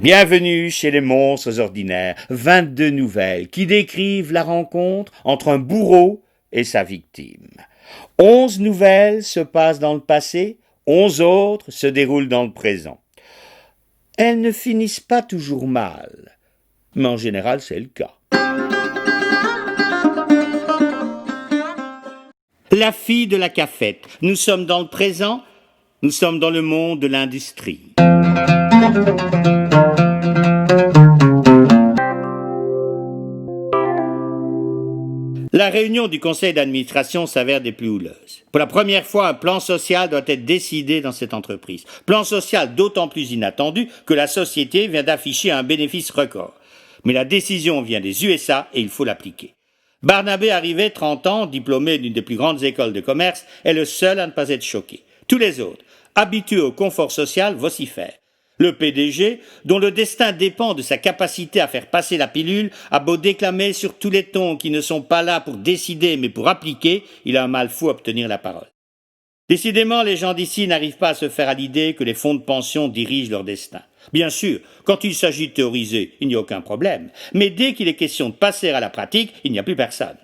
Bienvenue chez les monstres ordinaires, 22 nouvelles qui décrivent la rencontre entre un bourreau et sa victime. 11 nouvelles se passent dans le passé, 11 autres se déroulent dans le présent. Elles ne finissent pas toujours mal, mais en général c'est le cas. La fille de la cafette. Nous sommes dans le présent, nous sommes dans le monde de l'industrie. La réunion du conseil d'administration s'avère des plus houleuses. Pour la première fois, un plan social doit être décidé dans cette entreprise. Plan social d'autant plus inattendu que la société vient d'afficher un bénéfice record. Mais la décision vient des USA et il faut l'appliquer. Barnabé arrivé, 30 ans, diplômé d'une des plus grandes écoles de commerce, est le seul à ne pas être choqué. Tous les autres, habitués au confort social, vocifèrent. Le PDG, dont le destin dépend de sa capacité à faire passer la pilule, a beau déclamer sur tous les tons qui ne sont pas là pour décider mais pour appliquer, il a un mal fou à obtenir la parole. Décidément, les gens d'ici n'arrivent pas à se faire à l'idée que les fonds de pension dirigent leur destin. Bien sûr, quand il s'agit de théoriser, il n'y a aucun problème, mais dès qu'il est question de passer à la pratique, il n'y a plus personne.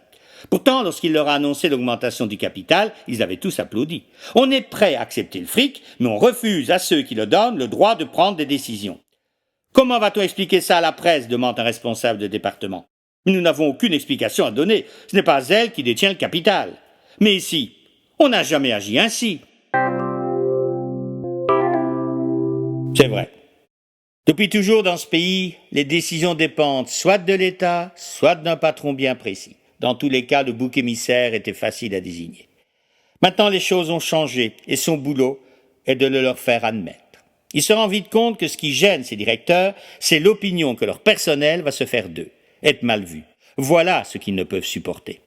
Pourtant, lorsqu'il leur a annoncé l'augmentation du capital, ils avaient tous applaudi. On est prêt à accepter le fric, mais on refuse à ceux qui le donnent le droit de prendre des décisions. Comment va-t-on expliquer ça à la presse, demande un responsable de département. Nous n'avons aucune explication à donner, ce n'est pas elle qui détient le capital. Mais ici, on n'a jamais agi ainsi. C'est vrai. Depuis toujours dans ce pays, les décisions dépendent soit de l'État, soit d'un patron bien précis. Dans tous les cas, le bouc émissaire était facile à désigner. Maintenant, les choses ont changé et son boulot est de le leur faire admettre. Il se rend vite compte que ce qui gêne ces directeurs, c'est l'opinion que leur personnel va se faire d'eux, être mal vu. Voilà ce qu'ils ne peuvent supporter.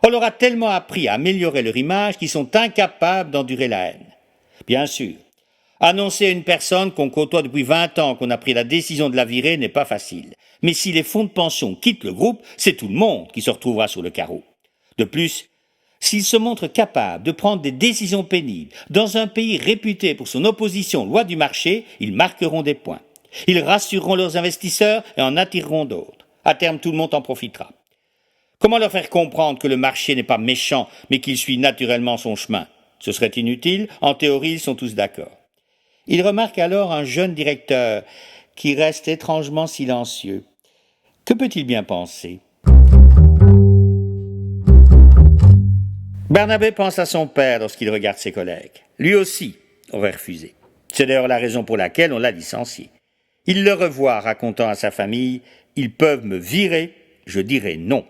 On leur a tellement appris à améliorer leur image qu'ils sont incapables d'endurer la haine. Bien sûr, annoncer à une personne qu'on côtoie depuis 20 ans qu'on a pris la décision de la virer n'est pas facile. Mais si les fonds de pension quittent le groupe, c'est tout le monde qui se retrouvera sur le carreau. De plus, s'ils se montrent capables de prendre des décisions pénibles dans un pays réputé pour son opposition aux lois du marché, ils marqueront des points. Ils rassureront leurs investisseurs et en attireront d'autres. À terme, tout le monde en profitera. Comment leur faire comprendre que le marché n'est pas méchant, mais qu'il suit naturellement son chemin? Ce serait inutile, en théorie, ils sont tous d'accord. Il remarque alors un jeune directeur qui reste étrangement silencieux. Que peut-il bien penser? Barnabé pense à son père lorsqu'il regarde ses collègues. Lui aussi aurait refusé. C'est d'ailleurs la raison pour laquelle on l'a licencié. Il le revoit racontant à sa famille « Ils peuvent me virer, je dirai non ».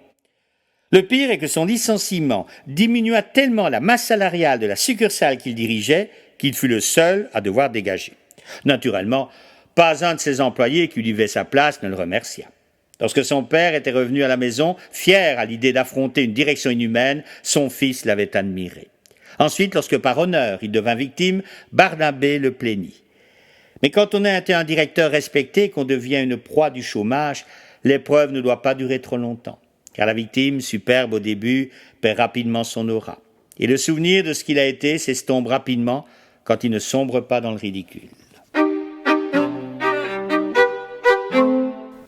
Le pire est que son licenciement diminua tellement la masse salariale de la succursale qu'il dirigeait qu'il fut le seul à devoir dégager. Naturellement, pas un de ses employés qui lui devait sa place ne le remercia. Lorsque son père était revenu à la maison, fier à l'idée d'affronter une direction inhumaine, son fils l'avait admiré. Ensuite, lorsque par honneur il devint victime, Barnabé le plaignit. Mais quand on a été un directeur respecté, qu'on devient une proie du chômage, l'épreuve ne doit pas durer trop longtemps. Car la victime, superbe au début, perd rapidement son aura. Et le souvenir de ce qu'il a été s'estompe rapidement quand il ne sombre pas dans le ridicule.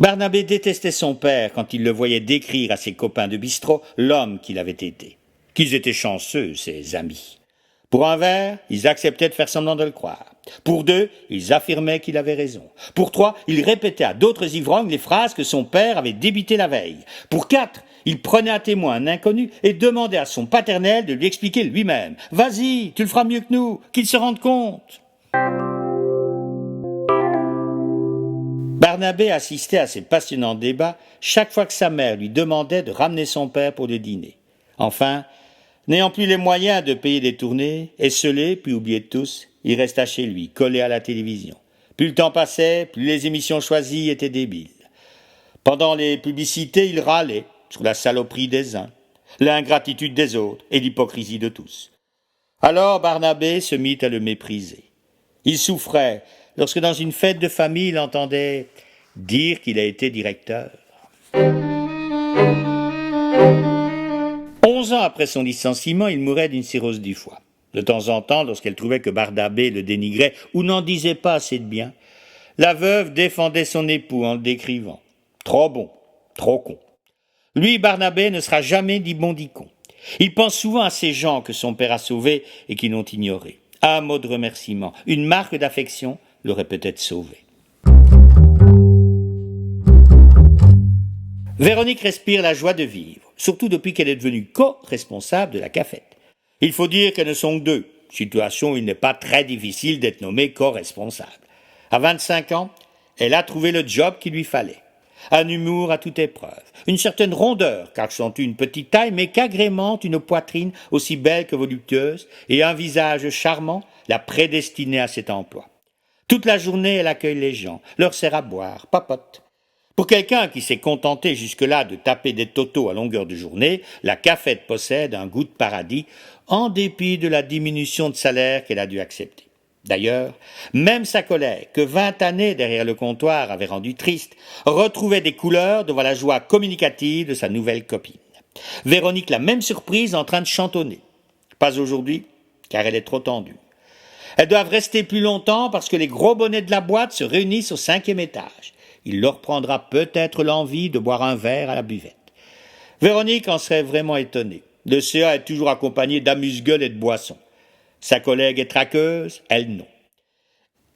Barnabé détestait son père quand il le voyait décrire à ses copains de bistrot l'homme qu'il avait été. Qu'ils étaient chanceux, ses amis. Pour un verre, ils acceptaient de faire semblant de le croire. Pour deux, ils affirmaient qu'il avait raison. Pour trois, ils répétaient à d'autres ivrognes les phrases que son père avait débitées la veille. Pour quatre, il prenait à témoin un inconnu et demandait à son paternel de lui expliquer lui-même. « Vas-y, tu le feras mieux que nous, qu'il se rende compte !» Barnabé assistait à ces passionnants débats chaque fois que sa mère lui demandait de ramener son père pour le dîner. Enfin, n'ayant plus les moyens de payer des tournées, esselé puis oublié de tous, il resta chez lui, collé à la télévision. Plus le temps passait, plus les émissions choisies étaient débiles. Pendant les publicités, il râlait sur la saloperie des uns, l'ingratitude des autres et l'hypocrisie de tous. Alors Barnabé se mit à le mépriser. Il souffrait lorsque dans une fête de famille, il entendait dire qu'il a été directeur. 11 ans après son licenciement, il mourait d'une cirrhose du foie. De temps en temps, lorsqu'elle trouvait que Barnabé le dénigrait ou n'en disait pas assez de bien, la veuve défendait son époux en le décrivant. Trop bon, trop con. Lui, Barnabé, ne sera jamais ni bon ni con. Il pense souvent à ces gens que son père a sauvés et qui l'ont ignoré. Un mot de remerciement, une marque d'affection l'aurait peut-être sauvé. Véronique respire la joie de vivre, surtout depuis qu'elle est devenue co-responsable de la cafette. Il faut dire qu'elles ne sont que deux, situation où il n'est pas très difficile d'être nommé co-responsable. À 25 ans, elle a trouvé le job qu'il lui fallait. Un humour à toute épreuve, une certaine rondeur qu'accentue une petite taille mais qu'agrémente une poitrine aussi belle que voluptueuse et un visage charmant la prédestinée à cet emploi. Toute la journée, elle accueille les gens, leur sert à boire, papote. Pour quelqu'un qui s'est contenté jusque-là de taper des totos à longueur de journée, la cafette possède un goût de paradis en dépit de la diminution de salaire qu'elle a dû accepter. D'ailleurs, même sa collègue, que 20 années derrière le comptoir avait rendu triste, retrouvait des couleurs devant la joie communicative de sa nouvelle copine. Véronique l'a même surprise en train de chantonner. Pas aujourd'hui, car elle est trop tendue. Elles doivent rester plus longtemps parce que les gros bonnets de la boîte se réunissent au 5e étage. Il leur prendra peut-être l'envie de boire un verre à la buvette. Véronique en serait vraiment étonnée. Le CA est toujours accompagné d'amuse-gueules et de boissons. Sa collègue est traqueuse, elle non.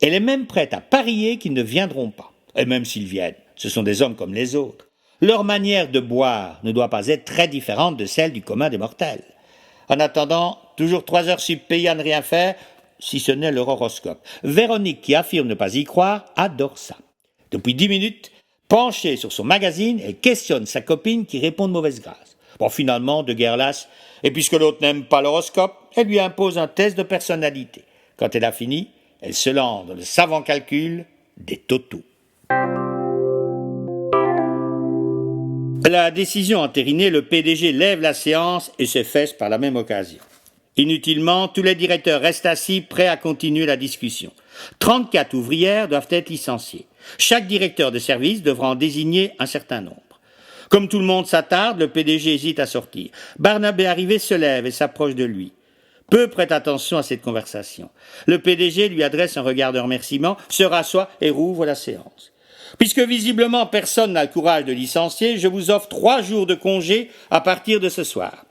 Elle est même prête à parier qu'ils ne viendront pas. Et même s'ils viennent, ce sont des hommes comme les autres. Leur manière de boire ne doit pas être très différente de celle du commun des mortels. En attendant, toujours 3 heures subpayées à ne rien faire, si ce n'est leur horoscope. Véronique, qui affirme ne pas y croire, adore ça. Depuis 10 minutes, penchée sur son magazine, elle questionne sa copine qui répond de mauvaise grâce. Bon, finalement, de guerre lasse, et puisque l'autre n'aime pas l'horoscope, elle lui impose un test de personnalité. Quand elle a fini, elle se lance dans le savant calcul des totos. La décision entérinée, le PDG lève la séance et s'efface par la même occasion. Inutilement, tous les directeurs restent assis, prêts à continuer la discussion. 34 ouvrières doivent être licenciées. Chaque directeur de service devra en désigner un certain nombre. Comme tout le monde s'attarde, le PDG hésite à sortir. Barnabé arrivé se lève et s'approche de lui. Peu prête attention à cette conversation. Le PDG lui adresse un regard de remerciement, se rassoit et rouvre la séance. Puisque visiblement personne n'a le courage de licencier, je vous offre 3 jours de congé à partir de ce soir.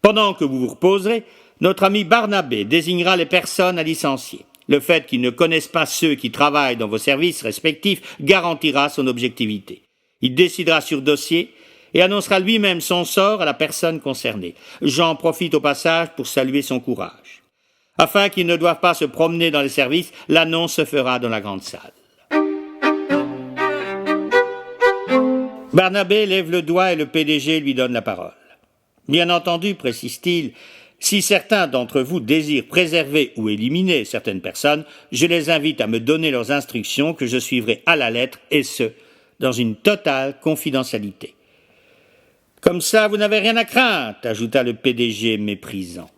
Pendant que vous vous reposerez, notre ami Barnabé désignera les personnes à licencier. Le fait qu'ils ne connaissent pas ceux qui travaillent dans vos services respectifs garantira son objectivité. Il décidera sur dossier et annoncera lui-même son sort à la personne concernée. J'en profite au passage pour saluer son courage. Afin qu'ils ne doivent pas se promener dans les services, l'annonce se fera dans la grande salle. Barnabé lève le doigt et le PDG lui donne la parole. Bien entendu, précise-t-il, si certains d'entre vous désirent préserver ou éliminer certaines personnes, je les invite à me donner leurs instructions que je suivrai à la lettre, et ce, dans une totale confidentialité. Comme ça, vous n'avez rien à craindre, ajouta le PDG méprisant.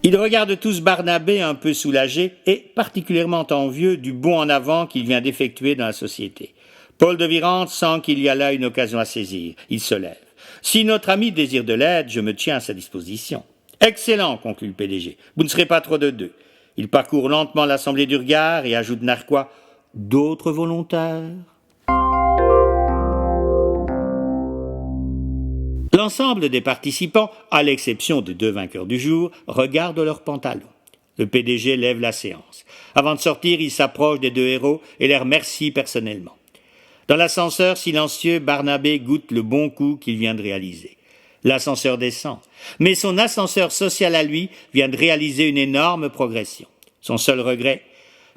Ils regardent tous Barnabé un peu soulagé et particulièrement envieux du bond en avant qu'il vient d'effectuer dans la société. Paul de Virante sent qu'il y a là une occasion à saisir. Il se lève. Si notre ami désire de l'aide, je me tiens à sa disposition. Excellent, conclut le PDG. Vous ne serez pas trop de deux. Il parcourt lentement l'assemblée du regard et ajoute narquois « D'autres volontaires ?» L'ensemble des participants, à l'exception des 2 vainqueurs du jour, regardent leurs pantalons. Le PDG lève la séance. Avant de sortir, il s'approche des 2 héros et les remercie personnellement. Dans l'ascenseur silencieux, Barnabé goûte le bon coup qu'il vient de réaliser. L'ascenseur descend, mais son ascenseur social à lui vient de réaliser une énorme progression. Son seul regret,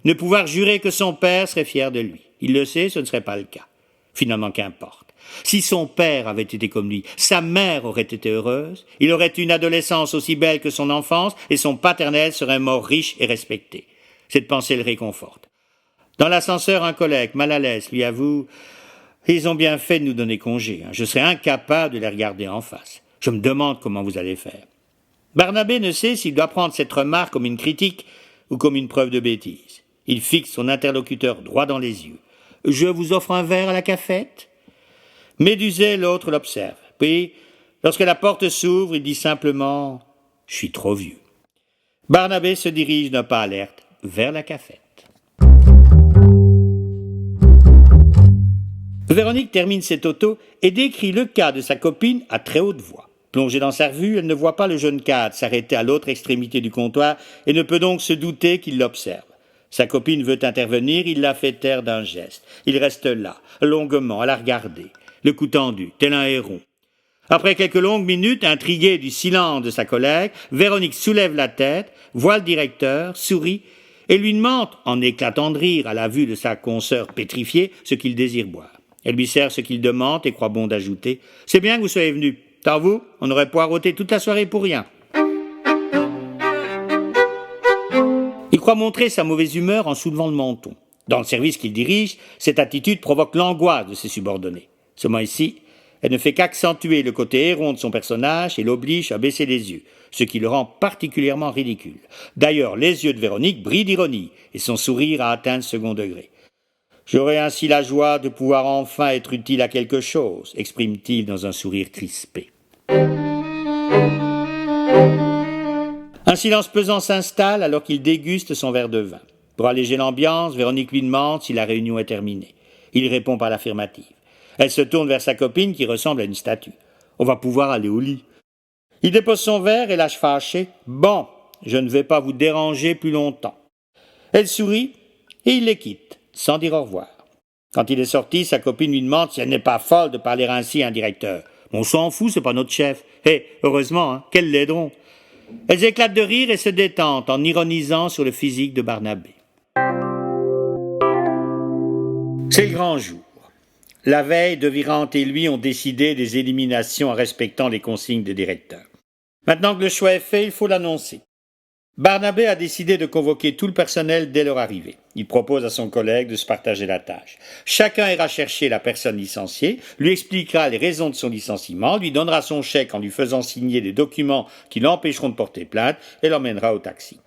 ne pouvoir jurer que son père serait fier de lui. Il le sait, ce ne serait pas le cas. Finalement, qu'importe. Si son père avait été comme lui, sa mère aurait été heureuse, il aurait une adolescence aussi belle que son enfance et son paternel serait mort riche et respecté. Cette pensée le réconforte. Dans l'ascenseur, un collègue, mal à l'aise, lui avoue « Ils ont bien fait de nous donner congé. Je serais incapable de les regarder en face. Je me demande comment vous allez faire. » Barnabé ne sait s'il doit prendre cette remarque comme une critique ou comme une preuve de bêtise. Il fixe son interlocuteur droit dans les yeux. « Je vous offre un verre à la cafette ?» Médusé, l'autre l'observe. Puis, Lorsque la porte s'ouvre, il dit simplement « Je suis trop vieux ». Barnabé se dirige d'un pas alerte vers la cafette. Véronique termine cette auto et décrit le cas de sa copine à très haute voix. Plongée dans sa revue, elle ne voit pas le jeune cadre s'arrêter à l'autre extrémité du comptoir et ne peut donc se douter qu'il l'observe. Sa copine veut intervenir, il la fait taire d'un geste. Il reste là, longuement, à la regarder, le cou tendu, tel un héron. Après quelques longues minutes, intriguée du silence de sa collègue, Véronique soulève la tête, voit le directeur, sourit et lui demande, en éclatant de rire à la vue de sa consoeur pétrifiée, ce qu'il désire boire. Elle lui sert ce qu'il demande et croit bon d'ajouter « C'est bien que vous soyez venu. Tant vous, on aurait poireauté toute la soirée pour rien. » Il croit montrer sa mauvaise humeur en soulevant le menton. Dans le service qu'il dirige, cette attitude provoque l'angoisse de ses subordonnés. Seulement ici, elle ne fait qu'accentuer le côté héron de son personnage et l'oblige à baisser les yeux, ce qui le rend particulièrement ridicule. D'ailleurs, les yeux de Véronique brillent d'ironie et son sourire a atteint le second degré. « J'aurai ainsi la joie de pouvoir enfin être utile à quelque chose », exprime-t-il dans un sourire crispé. Un silence pesant s'installe alors qu'il déguste son verre de vin. Pour alléger l'ambiance, Véronique lui demande si la réunion est terminée. Il répond par l'affirmative. Elle se tourne vers sa copine qui ressemble à une statue. « On va pouvoir aller au lit. » Il dépose son verre et lâche fâché. « Bon, je ne vais pas vous déranger plus longtemps. » Elle sourit et il les quitte, sans dire au revoir. Quand il est sorti, sa copine lui demande si elle n'est pas folle de parler ainsi à un directeur. « On s'en fout, c'est pas notre chef. » Heureusement, hein, quels laidrons. Elles éclatent de rire et se détendent en ironisant sur le physique de Barnabé. C'est le grand jour. La veille, De Virante et lui ont décidé des éliminations en respectant les consignes des directeurs. Maintenant que le choix est fait, il faut l'annoncer. Barnabé a décidé de convoquer tout le personnel dès leur arrivée. Il propose à son collègue de se partager la tâche. Chacun ira chercher la personne licenciée, lui expliquera les raisons de son licenciement, lui donnera son chèque en lui faisant signer des documents qui l'empêcheront de porter plainte et l'emmènera au taxi.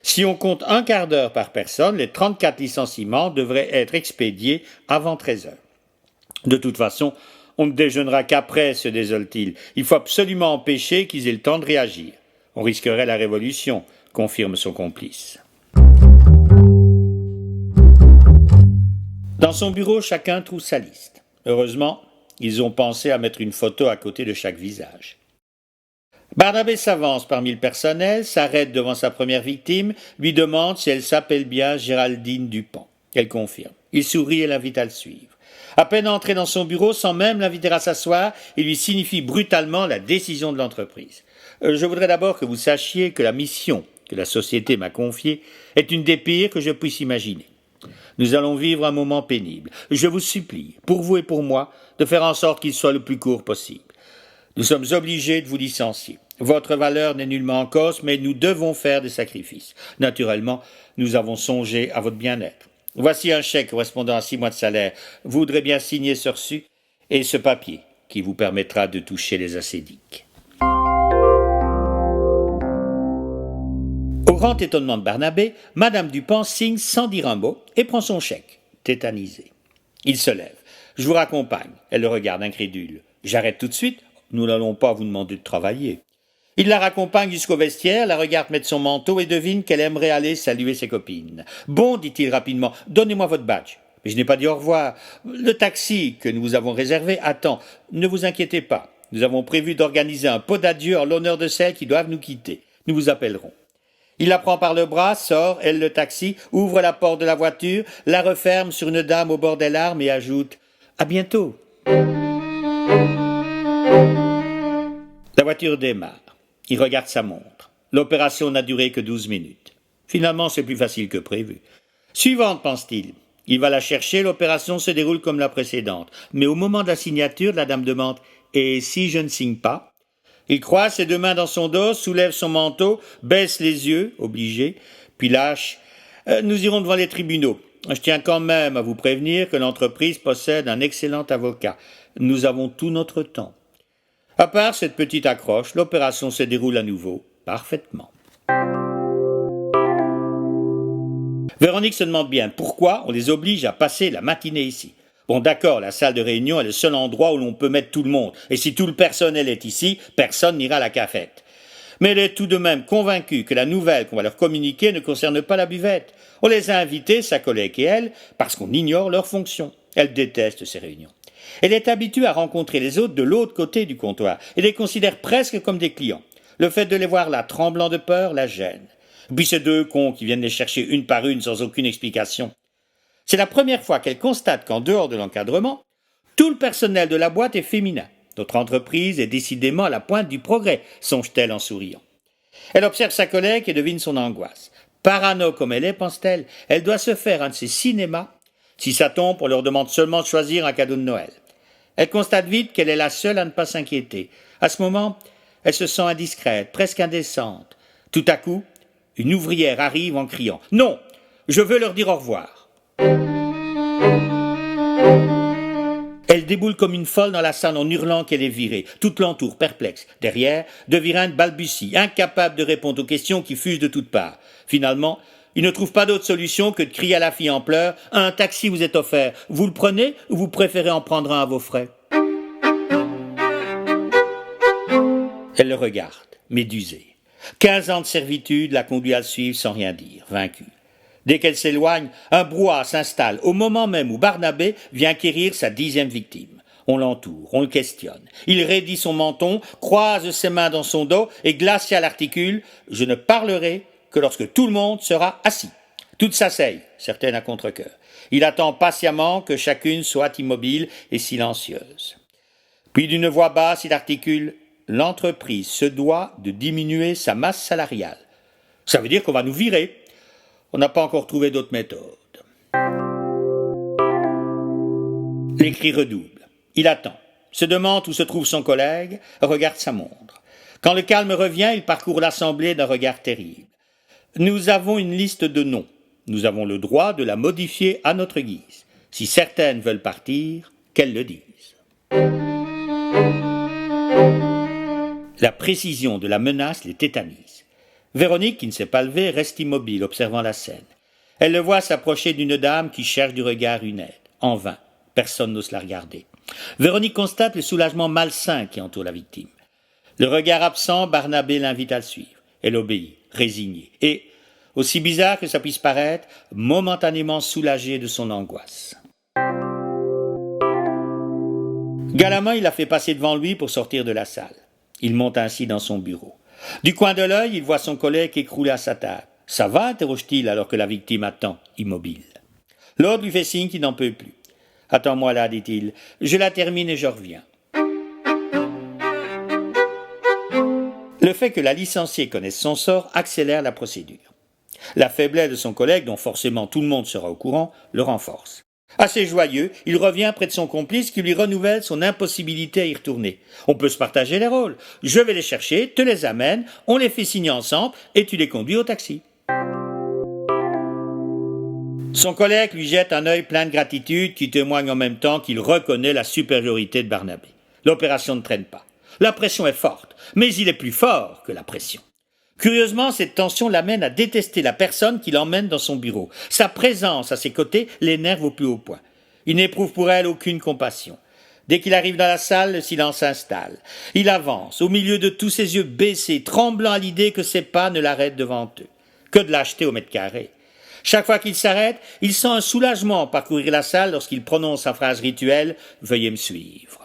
Si on compte un quart d'heure par personne, les 34 licenciements devraient être expédiés avant 13 heures. De toute façon, on ne déjeunera qu'après, se désole-t-il. Il faut absolument empêcher qu'ils aient le temps de réagir. On risquerait la révolution, confirme son complice. Dans son bureau, chacun trouve sa liste. Heureusement, ils ont pensé à mettre une photo à côté de chaque visage. Barnabé s'avance parmi le personnel, s'arrête devant sa première victime, lui demande si elle s'appelle bien Géraldine Dupont. Elle confirme. Il sourit et l'invite à le suivre. À peine entré dans son bureau, sans même l'inviter à s'asseoir, il lui signifie brutalement la décision de l'entreprise. Je voudrais d'abord que vous sachiez que la mission que la société m'a confiée est une des pires que je puisse imaginer. Nous allons vivre un moment pénible. Je vous supplie, pour vous et pour moi, de faire en sorte qu'il soit le plus court possible. Nous sommes obligés de vous licencier. Votre valeur n'est nullement en cause, mais nous devons faire des sacrifices. Naturellement, nous avons songé à votre bien-être. Voici un chèque correspondant à 6 mois de salaire. Vous voudrez bien signer ce reçu et ce papier qui vous permettra de toucher les assédiques. Au grand étonnement de Barnabé, Madame Dupont signe sans dire un mot et prend son chèque, tétanisé. Il se lève. « Je vous raccompagne. » Elle le regarde incrédule. « J'arrête tout de suite. Nous n'allons pas vous demander de travailler. » Il la raccompagne jusqu'au vestiaire, la regarde mettre son manteau et devine qu'elle aimerait aller saluer ses copines. « Bon, dit-il rapidement, donnez-moi votre badge. » « Mais je n'ai pas dit au revoir. Le taxi que nous vous avons réservé attend. Ne vous inquiétez pas. Nous avons prévu d'organiser un pot d'adieu en l'honneur de celles qui doivent nous quitter. Nous vous appellerons. » Il la prend par le bras, sort, elle le taxi, ouvre la porte de la voiture, la referme sur une dame au bord des larmes et ajoute « À bientôt !» La voiture démarre. Il regarde sa montre. L'opération n'a duré que 12 minutes. Finalement, c'est plus facile que prévu. Suivante, pense-t-il. Il va la chercher, l'opération se déroule comme la précédente. Mais au moment de la signature, la dame demande « Et si je ne signe pas ?» Il croise ses deux mains dans son dos, soulève son manteau, baisse les yeux, obligé, puis lâche « Nous irons devant les tribunaux. Je tiens quand même à vous prévenir que l'entreprise possède un excellent avocat. Nous avons tout notre temps. » À part cette petite accroche, l'opération se déroule à nouveau, parfaitement. Véronique se demande bien pourquoi on les oblige à passer la matinée ici. Bon, d'accord, la salle de réunion est le seul endroit où l'on peut mettre tout le monde, et si tout le personnel est ici, personne n'ira à la cafette. Mais elle est tout de même convaincue que la nouvelle qu'on va leur communiquer ne concerne pas la buvette. On les a invités, sa collègue et elle, parce qu'on ignore leur fonction. Elle déteste ces réunions. Elle est habituée à rencontrer les autres de l'autre côté du comptoir et les considère presque comme des clients. Le fait de les voir là, tremblant de peur, la gêne. Puis ces deux cons qui viennent les chercher une par une sans aucune explication. C'est la première fois qu'elle constate qu'en dehors de l'encadrement, tout le personnel de la boîte est féminin. Notre entreprise est décidément à la pointe du progrès, songe-t-elle en souriant. Elle observe sa collègue et devine son angoisse. Parano comme elle est, pense-t-elle, elle doit se faire un de ces cinémas. Si ça tombe, on leur demande seulement de choisir un cadeau de Noël. Elle constate vite qu'elle est la seule à ne pas s'inquiéter. À ce moment, elle se sent indiscrète, presque indécente. Tout à coup, une ouvrière arrive en criant « Non, je veux leur dire au revoir !» Elle déboule comme une folle dans la salle en hurlant qu'elle est virée. Toute l'entoure, perplexe. Derrière, De Virène balbutie, incapable de répondre aux questions qui fusent de toutes parts. Finalement, il ne trouve pas d'autre solution que de crier à la fille en pleurs « Un taxi vous est offert. Vous le prenez ou vous préférez en prendre un à vos frais ?» Elle le regarde, médusée. 15 ans de servitude la conduit à le suivre sans rien dire, vaincue. Dès qu'elle s'éloigne, un brouhaha s'installe au moment même où Barnabé vient quérir sa 10e victime. On l'entoure, on le questionne. Il raidit son menton, croise ses mains dans son dos et glacial articule « Je ne parlerai que lorsque tout le monde sera assis ». Toutes s'asseyent, certaines à contre-cœur. Il attend patiemment que chacune soit immobile et silencieuse. Puis d'une voix basse, il articule « L'entreprise se doit de diminuer sa masse salariale. Ça veut dire qu'on va nous virer. On n'a pas encore trouvé d'autres méthodes. » Les cris redoublent. Il attend, se demande où se trouve son collègue, regarde sa montre. Quand le calme revient, il parcourt l'assemblée d'un regard terrible. Nous avons une liste de noms. Nous avons le droit de la modifier à notre guise. Si certaines veulent partir, qu'elles le disent. La précision de la menace les tétanise. Véronique, qui ne s'est pas levée, reste immobile, observant la scène. Elle le voit s'approcher d'une dame qui cherche du regard une aide. En vain, personne n'ose la regarder. Véronique constate le soulagement malsain qui entoure la victime. Le regard absent, Barnabé l'invite à le suivre. Elle obéit, résignée, et, aussi bizarre que ça puisse paraître, momentanément soulagée de son angoisse. Galamment, il la fait passer devant lui pour sortir de la salle. Il monte ainsi dans son bureau. Du coin de l'œil, il voit son collègue écroulé à sa table. « Ça va ?» interroge-t-il alors que la victime attend, immobile. L'autre lui fait signe qu'il n'en peut plus. « Attends-moi là, dit-il. Je la termine et je reviens. » Le fait que la licenciée connaisse son sort accélère la procédure. La faiblesse de son collègue, dont forcément tout le monde sera au courant, le renforce. Assez joyeux, il revient près de son complice qui lui renouvelle son impossibilité à y retourner. On peut se partager les rôles. Je vais les chercher, te les amène, on les fait signer ensemble et tu les conduis au taxi. Son collègue lui jette un œil plein de gratitude qui témoigne en même temps qu'il reconnaît la supériorité de Barnabé. L'opération ne traîne pas. La pression est forte, mais il est plus fort que la pression. Curieusement, cette tension l'amène à détester la personne qui l'emmène dans son bureau. Sa présence à ses côtés l'énerve au plus haut point. Il n'éprouve pour elle aucune compassion. Dès qu'il arrive dans la salle, le silence s'installe. Il avance, au milieu de tous ses yeux baissés, tremblant à l'idée que ses pas ne l'arrêtent devant eux. Que de lâcheté au mètre carré. Chaque fois qu'il s'arrête, il sent un soulagement parcourir la salle lorsqu'il prononce sa phrase rituelle « Veuillez me suivre ».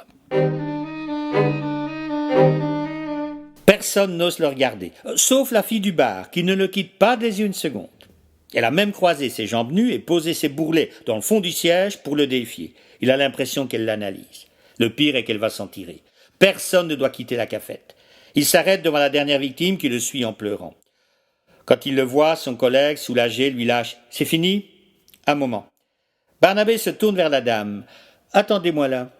Personne n'ose le regarder, sauf la fille du bar, qui ne le quitte pas des yeux une seconde. Elle a même croisé ses jambes nues et posé ses bourrelets dans le fond du siège pour le défier. Il a l'impression qu'elle l'analyse. Le pire est qu'elle va s'en tirer. Personne ne doit quitter la cafette. Il s'arrête devant la dernière victime qui le suit en pleurant. Quand il le voit, son collègue, soulagé, lui lâche « C'est fini ?» Un moment. Barnabé se tourne vers la dame. « Attendez-moi là. »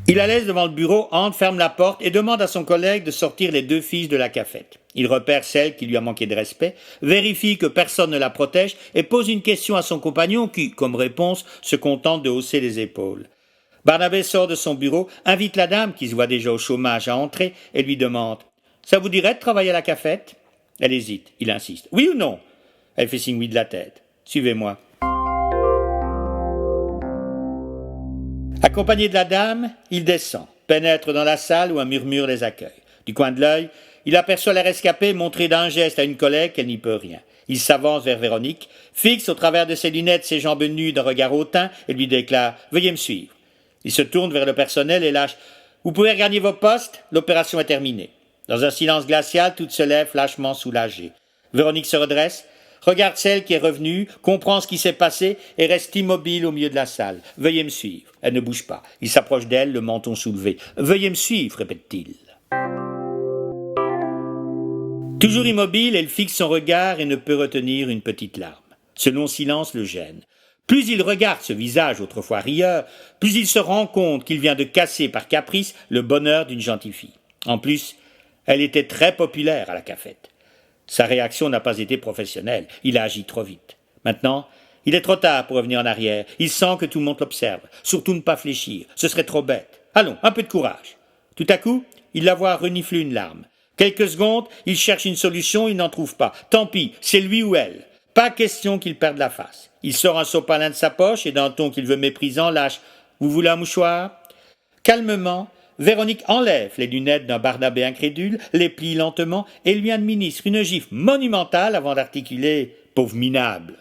Il la laisse devant le bureau, entre, ferme la porte et demande à son collègue de sortir les 2 filles de la cafette. Il repère celle qui lui a manqué de respect, vérifie que personne ne la protège et pose une question à son compagnon qui, comme réponse, se contente de hausser les épaules. Barnabé sort de son bureau, invite la dame, qui se voit déjà au chômage, à entrer et lui demande « Ça vous dirait de travailler à la cafette ?» Elle hésite, il insiste « Oui ou non ?» Elle fait signe oui de la tête. « Suivez-moi. » Accompagné de la dame, il descend, pénètre dans la salle où un murmure les accueille. Du coin de l'œil, il aperçoit la rescapée montrer d'un geste à une collègue qu'elle n'y peut rien. Il s'avance vers Véronique, fixe au travers de ses lunettes ses jambes nues d'un regard hautain et lui déclare « Veuillez me suivre ». Il se tourne vers le personnel et lâche « Vous pouvez regagner vos postes, l'opération est terminée ». Dans un silence glacial, toutes se lèvent lâchement soulagées. Véronique se redresse, regarde celle qui est revenue, comprend ce qui s'est passé et reste immobile au milieu de la salle. « Veuillez me suivre ». Elle ne bouge pas. Il s'approche d'elle, le menton soulevé. « Veuillez me suivre », répète-t-il. Toujours immobile, elle fixe son regard et ne peut retenir une petite larme. Ce long silence le gêne. Plus il regarde ce visage autrefois rieur, plus il se rend compte qu'il vient de casser par caprice le bonheur d'une gentille fille. En plus, elle était très populaire à la cafette. Sa réaction n'a pas été professionnelle, il a agi trop vite. Maintenant, il est trop tard pour revenir en arrière, il sent que tout le monde l'observe. Surtout ne pas fléchir, ce serait trop bête. Allons, un peu de courage. Tout à coup, il la voit renifler une larme. Quelques secondes, il cherche une solution, il n'en trouve pas. Tant pis, c'est lui ou elle. Pas question qu'il perde la face. Il sort un sopalin de sa poche et d'un ton qu'il veut méprisant lâche « Vous voulez un mouchoir ?» Calmement, Véronique enlève les lunettes d'un Barnabé incrédule, les plie lentement et lui administre une gifle monumentale avant d'articuler « Pauvre minable !»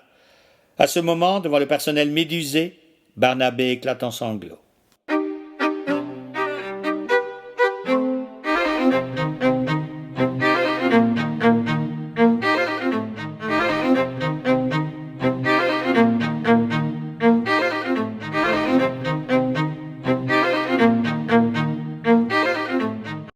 À ce moment, devant le personnel médusé, Barnabé éclate en sanglots.